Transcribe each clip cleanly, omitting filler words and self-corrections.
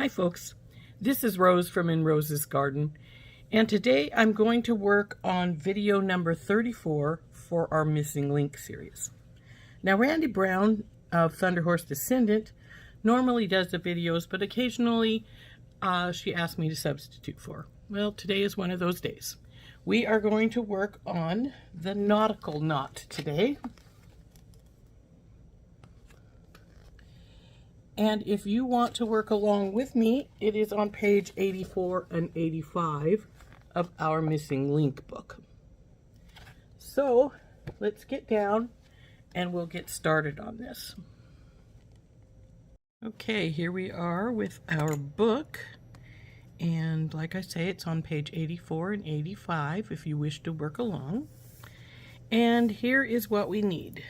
Hi folks, this is Rose from In Rose's Garden, and today I'm going to work on video number 34 for our Missing Link series. Now Randee Brown of Thunderhorse Descendant normally does the videos, but occasionally she asked me to substitute for her. Well, today is one of those days. We are going to work on the nautical knot today. And if you want to work along with me, it is on page 84 and 85 of our Missing Link book. So let's get down and we'll get started on this. Okay, here we are with our book. And like I say, it's on page 84 and 85 if you wish to work along. And here is what we need.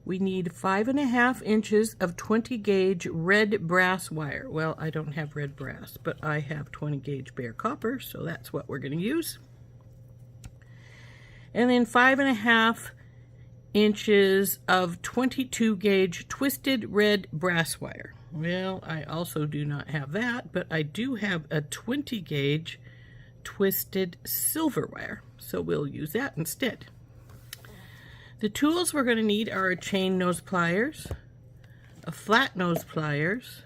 We need 5.5 inches of 20 gauge red brass wire. Well, I don't have red brass, but I have 20 gauge bare copper, so that's what we're going to use. And then 5.5 inches of 22 gauge twisted red brass wire. Well, I also do not have that, but I do have a 20 gauge twisted silver wire, so we'll use that instead. The tools we're going to need are a chain nose pliers, a flat nose pliers,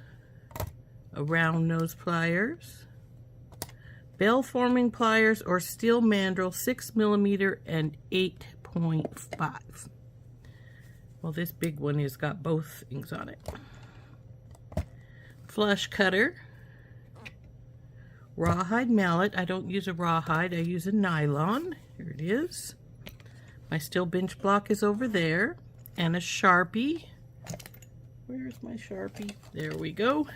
a round nose pliers, bell forming pliers or steel mandrel 6mm and 8.5. Well, this big one has got both things on it. Flush cutter, rawhide mallet. I don't use a rawhide, I use a nylon. Here it is. My steel bench block is over there, and a Sharpie. Where's my Sharpie? There we go.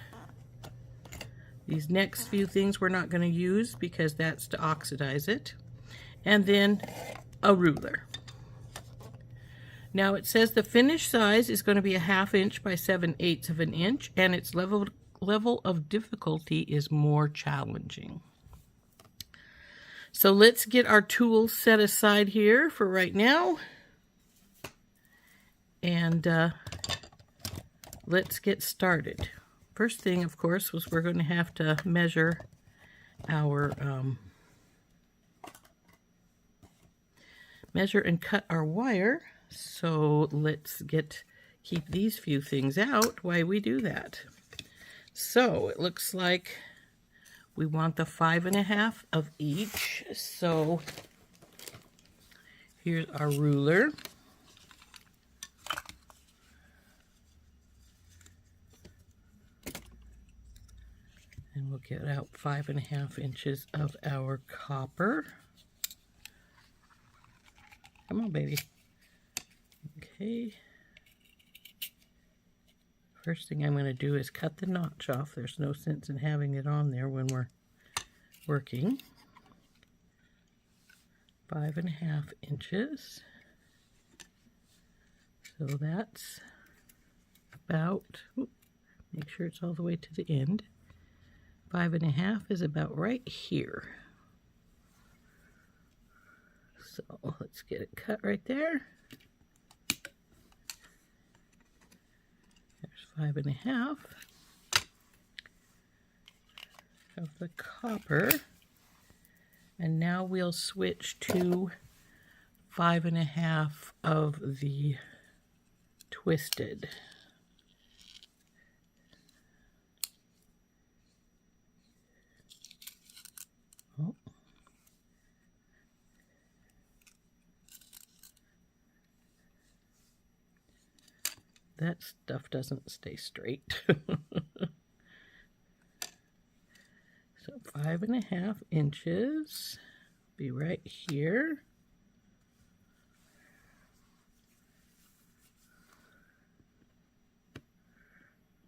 These next few things we're not going to use because that's to oxidize it. And then a ruler. Now it says the finished size is going to be a 1/2 inch by 7/8 of an inch, and its level of difficulty is more challenging. So let's get our tools set aside here for right now. And let's get started. First thing, of course, was we're going to have to measure our measure and cut our wire. So let's keep these few things out while we do that. So it looks like we want the 5.5 of each. So here's our ruler. And we'll get out 5.5 inches of our copper. Come on, baby. Okay. First thing I'm going to do is cut the notch off. There's no sense in having it on there when we're working. 5.5 inches. So that's about, make sure it's all the way to the end. 5.5 is about right here. So let's get it cut right there. 5.5 of the copper, and now we'll switch to 5.5 of the twisted. Oh. That stuff doesn't stay straight. So 5.5 inches, be right here.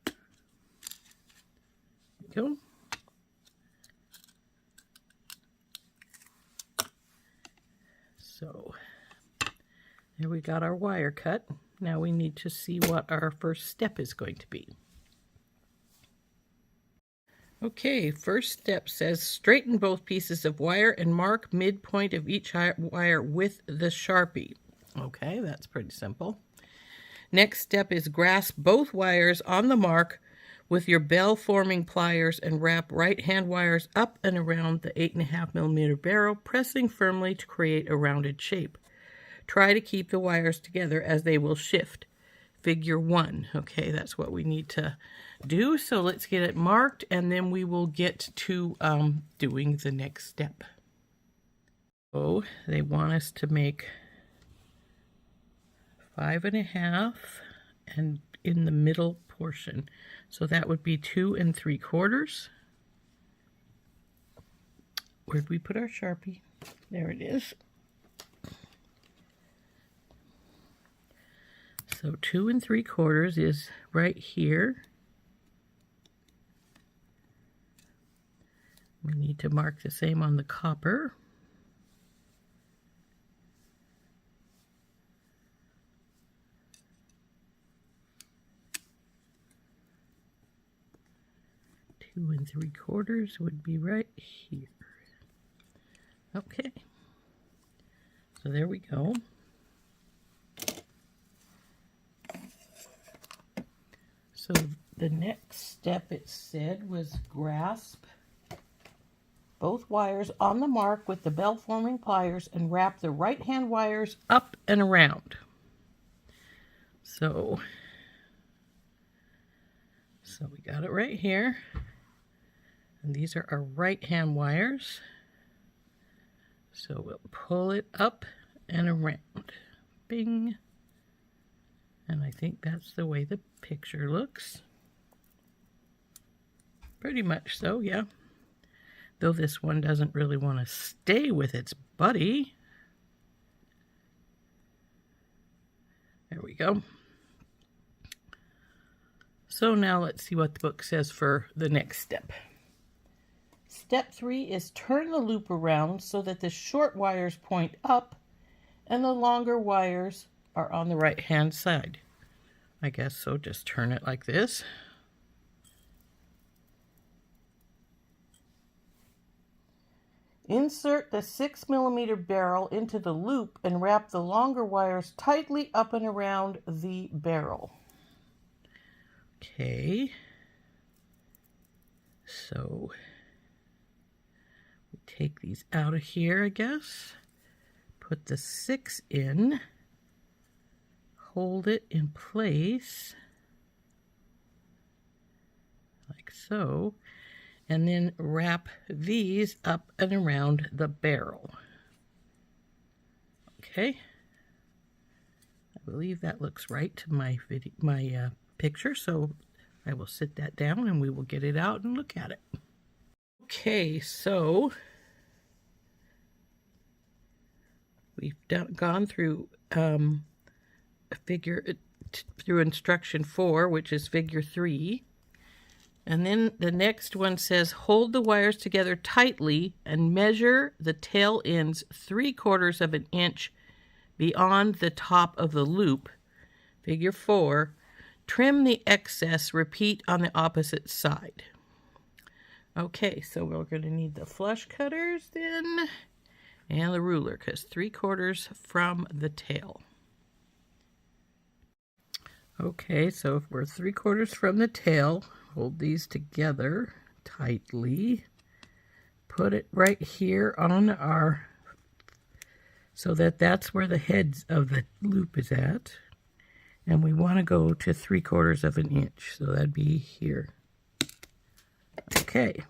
There we go. So there we got our wire cut. Now we need to see what our first step is going to be. Okay, first step says straighten both pieces of wire and mark midpoint of each wire with the Sharpie. Okay, that's pretty simple. Next step is grasp both wires on the mark with your bell forming pliers and wrap right hand wires up and around the 8.5mm barrel, pressing firmly to create a rounded shape. Try to keep the wires together as they will shift. Figure 1. Okay, that's what we need to do. So let's get it marked, and then we will get to doing the next step. So they want us to make 5.5 and in the middle portion. So that would be 2 3/4. Where'd we put our Sharpie? There it is. So 2 3/4 is right here. We need to mark the same on the copper. Two 3/4 would be right here. Okay, so there we go. So the next step, it said, was grasp both wires on the mark with the bell forming pliers and wrap the right hand wires up and around. So we got it right here. And these are our right hand wires. So we'll pull it up and around. Bing. And I think that's the way the picture looks. Pretty much so, yeah. Though this one doesn't really want to stay with its buddy. There we go. So now let's see what the book says for the next step. Step 3 is turn the loop around so that the short wires point up and the longer wires are on the right hand side. I guess so, just turn it like this. Insert the 6mm barrel into the loop and wrap the longer wires tightly up and around the barrel. Okay, so we take these out of here, I guess. Put the 6 in, hold it in place, like so. And then wrap these up and around the barrel. Okay, I believe that looks right to my picture, so I will sit that down and we will get it out and look at it. Okay, so we've gone through through instruction 4, which is figure 3. And then the next one says, hold the wires together tightly and measure the tail ends 3/4 of an inch beyond the top of the loop. Figure 4, trim the excess, repeat on the opposite side. Okay, so we're going to need the flush cutters then, and the ruler, because 3/4 from the tail. Okay, so if we're 3/4 from the tail, hold these together tightly. Put it right here on our, so that's where the heads of the loop is at. And we want to go to 3/4 of an inch, so that'd be here. Okay.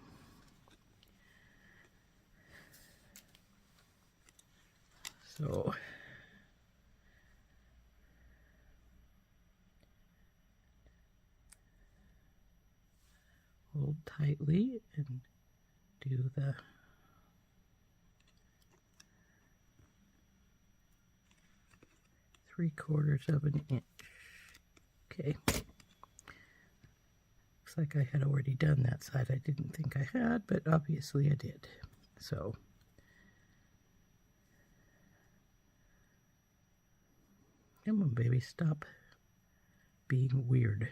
So hold tightly and do the three-quarters of an inch. Okay. Looks like I had already done that side. I didn't think I had, but obviously I did. So come on, baby, stop being weird.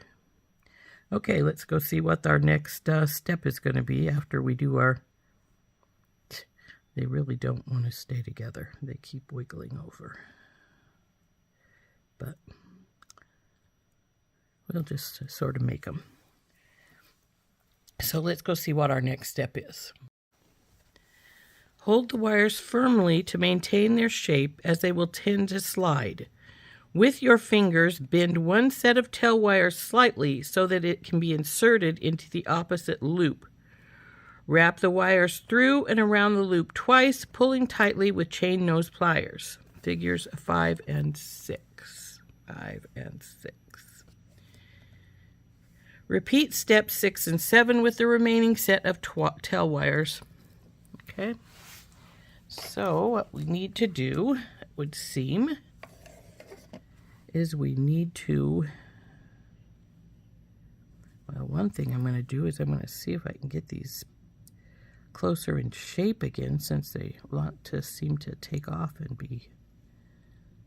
Okay, let's go see what our next step is going to be after we do our... They really don't want to stay together. They keep wiggling over. But we'll just sort of make them. So let's go see what our next step is. Hold the wires firmly to maintain their shape, as they will tend to slide. With your fingers, bend one set of tail wires slightly so that it can be inserted into the opposite loop. Wrap the wires through and around the loop twice, pulling tightly with chain nose pliers. Figures 5 and 6. 5 and 6. Repeat steps 6 and 7 with the remaining set of tail wires. Okay. So what we need to do, it would seem, is we need to, well, one thing I'm going to do is I'm going to see if I can get these closer in shape again, since they want to seem to take off and be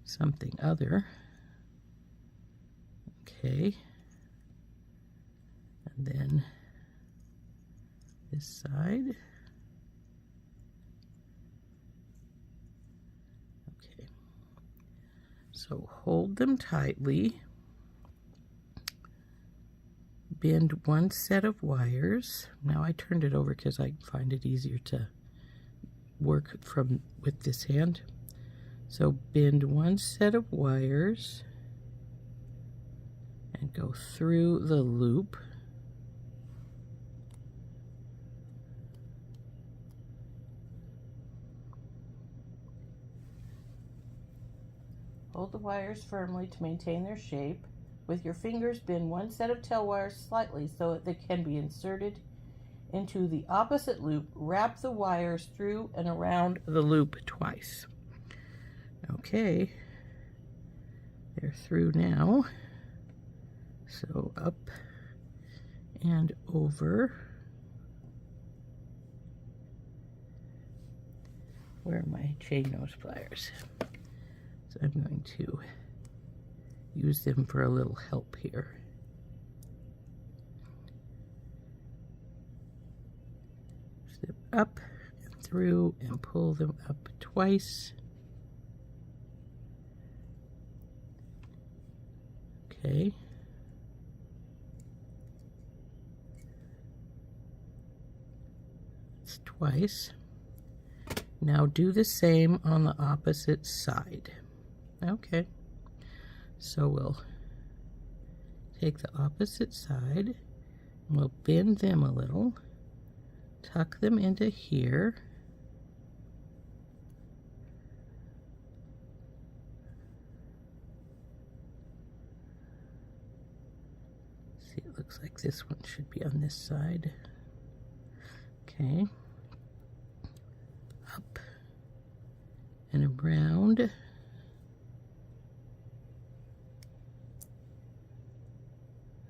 something other. Okay. And then this side. So hold them tightly, bend one set of wires. Now I turned it over because I find it easier to work with this hand. So bend one set of wires and go through the loop. Hold the wires firmly to maintain their shape. With your fingers, bend one set of tail wires slightly so that they can be inserted into the opposite loop. Wrap the wires through and around the loop twice. Okay, they're through now. So up and over. Where are my chain nose pliers? So I'm going to use them for a little help here. Step up and through and pull them up twice. Okay. It's twice. Now do the same on the opposite side. Okay, so we'll take the opposite side, and we'll bend them a little, tuck them into here, see, it looks like this one should be on this side. Okay, up and around.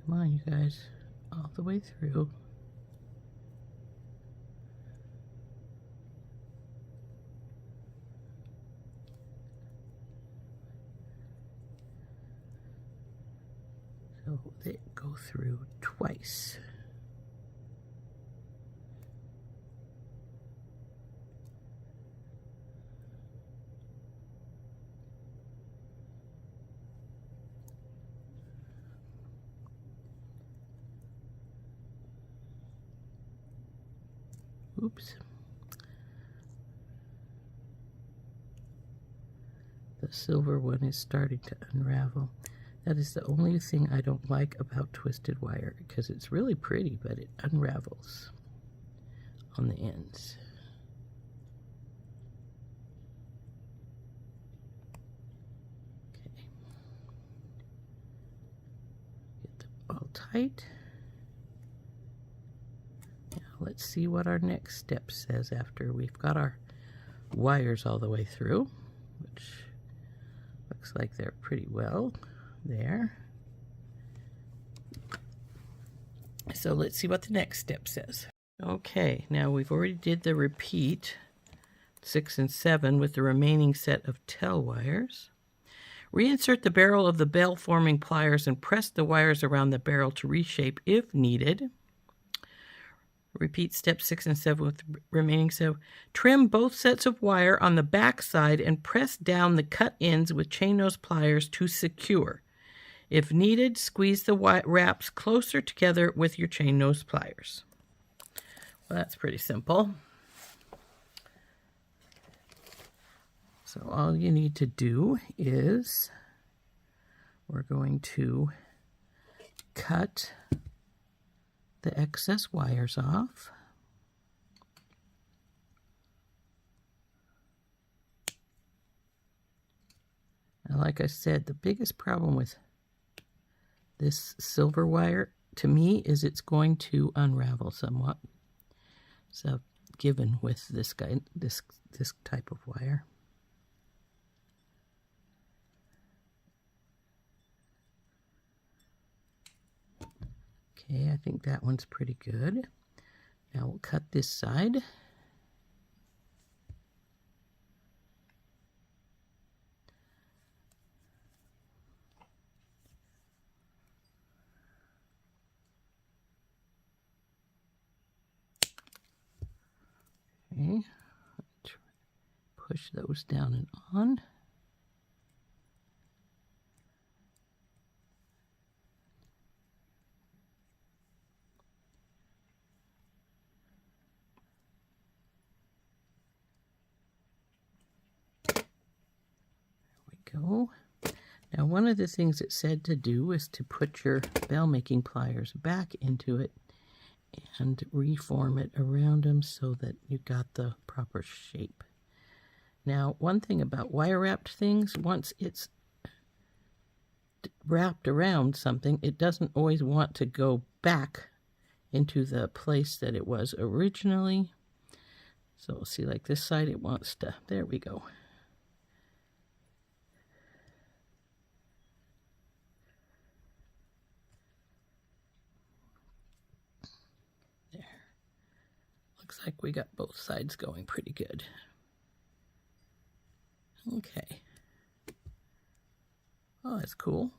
Come on, you guys, all the way through. So they go through twice. Oops. The silver one is starting to unravel. That is the only thing I don't like about twisted wire, because it's really pretty, but it unravels on the ends. Okay. Get them all tight. Let's see what our next step says after we've got our wires all the way through, which looks like they're pretty well there. So let's see what the next step says. Okay, now we've already did the repeat 6 and 7 with the remaining set of tail wires. Reinsert the barrel of the bell-forming pliers and press the wires around the barrel to reshape if needed. Repeat steps 6 and 7 with the remaining set. Trim both sets of wire on the back side and press down the cut ends with chain nose pliers to secure. If needed, squeeze the wraps closer together with your chain nose pliers. Well, that's pretty simple. So all you need to do is we're going to cut the excess wires off. And like I said, the biggest problem with this silver wire to me is it's going to unravel somewhat. So given with this type of wire. Okay, I think that one's pretty good. Now we'll cut this side. Okay, push those down and on. Go. Now one of the things it said to do is to put your bell making pliers back into it and reform it around them so that you got the proper shape. Now one thing about wire wrapped things, once it's wrapped around something, it doesn't always want to go back into the place that it was originally. So see, like this side, it wants to, there we go. Looks like we got both sides going pretty good. Okay. Oh, that's cool.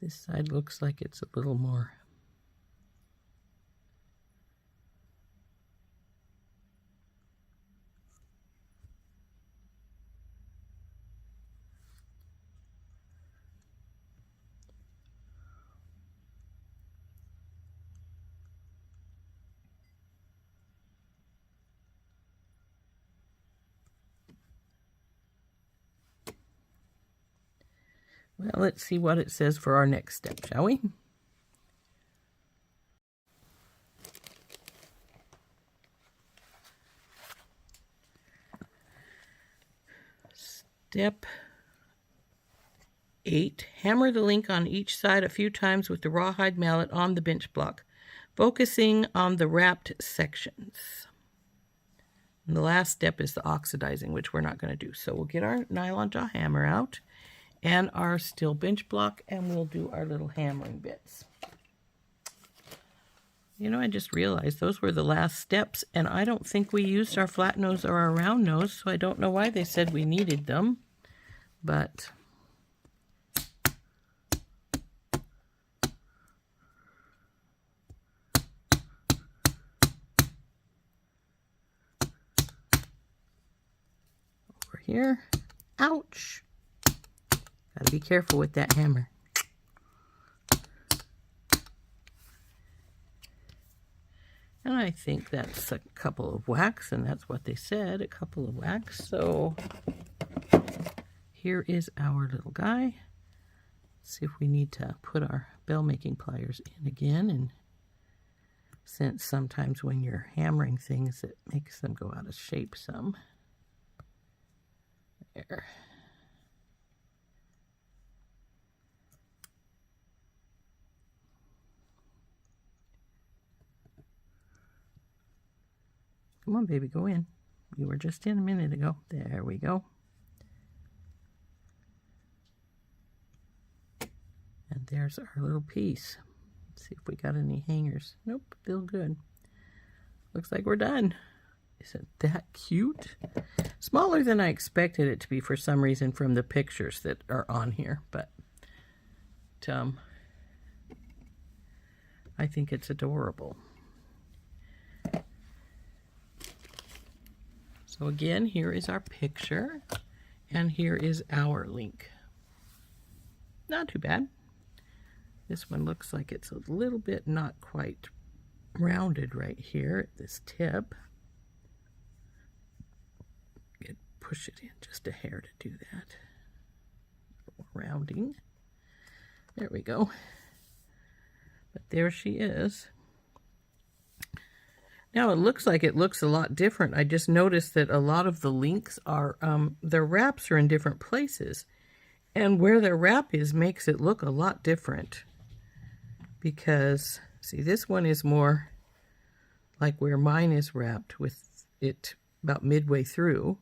This side looks like it's a little more. Well, let's see what it says for our next step, shall we? Step 8. Hammer the link on each side a few times with the rawhide mallet on the bench block, focusing on the wrapped sections. And the last step is the oxidizing, which we're not going to do. So we'll get our nylon jaw hammer out and our steel bench block, and we'll do our little hammering bits. You know, I just realized those were the last steps, and I don't think we used our flat nose or our round nose, so I don't know why they said we needed them, but over here. Ouch! Gotta be careful with that hammer. And I think that's a couple of whacks, and that's what they said, a couple of whacks. So here is our little guy. Let's see if we need to put our bell making pliers in again. And since sometimes when you're hammering things, it makes them go out of shape some. There. Come on, baby, go in. You were just in a minute ago. There we go. And there's our little piece. Let's see if we got any hangers. Nope, feel good. Looks like we're done. Isn't that cute? Smaller than I expected it to be for some reason from the pictures that are on here, but I think it's adorable. So again, here is our picture, and here is our link. Not too bad. This one looks like it's a little bit not quite rounded right here at this tip. Push it in just a hair to do that. Rounding. There we go. But there she is. Now it looks a lot different. I just noticed that a lot of the links are, their wraps are in different places. And where their wrap is makes it look a lot different. Because, see, this one is more like where mine is wrapped, with it about midway through.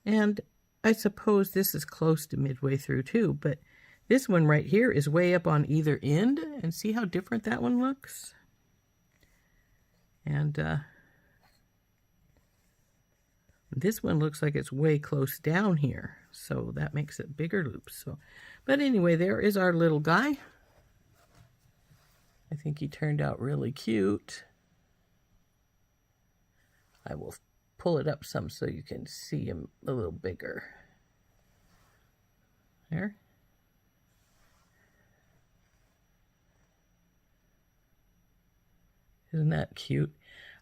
And I suppose this is close to midway through too, but this one right here is way up on either end, and see how different that one looks? And this one looks like it's way close down here, so that makes it bigger loops. So, but anyway, there is our little guy. I think he turned out really cute. I will pull it up some so you can see him a little bigger. There. Isn't that cute?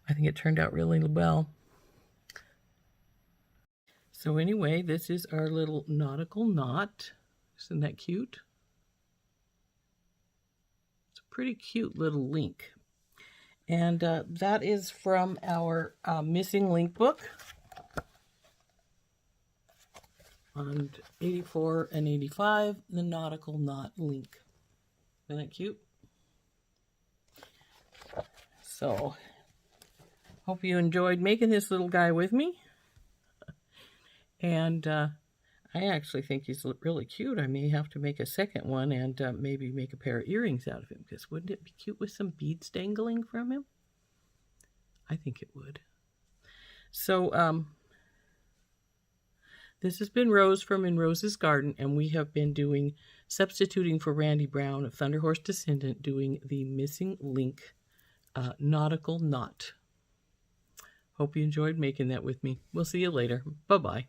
I think it turned out really well. So anyway, this is our little nautical knot. Isn't that cute? It's a pretty cute little link. And that is from our missing link book on 84 and 85, the nautical knot link. Isn't that cute? So, hope you enjoyed making this little guy with me. And I actually think he's really cute. I may have to make a second one and maybe make a pair of earrings out of him, because wouldn't it be cute with some beads dangling from him? I think it would. So this has been Rose from In Rose's Garden, and we have been doing substituting for Randee Brown of Thunderhorse Descendant, doing the missing link nautical knot. Hope you enjoyed making that with me. We'll see you later. Bye-bye.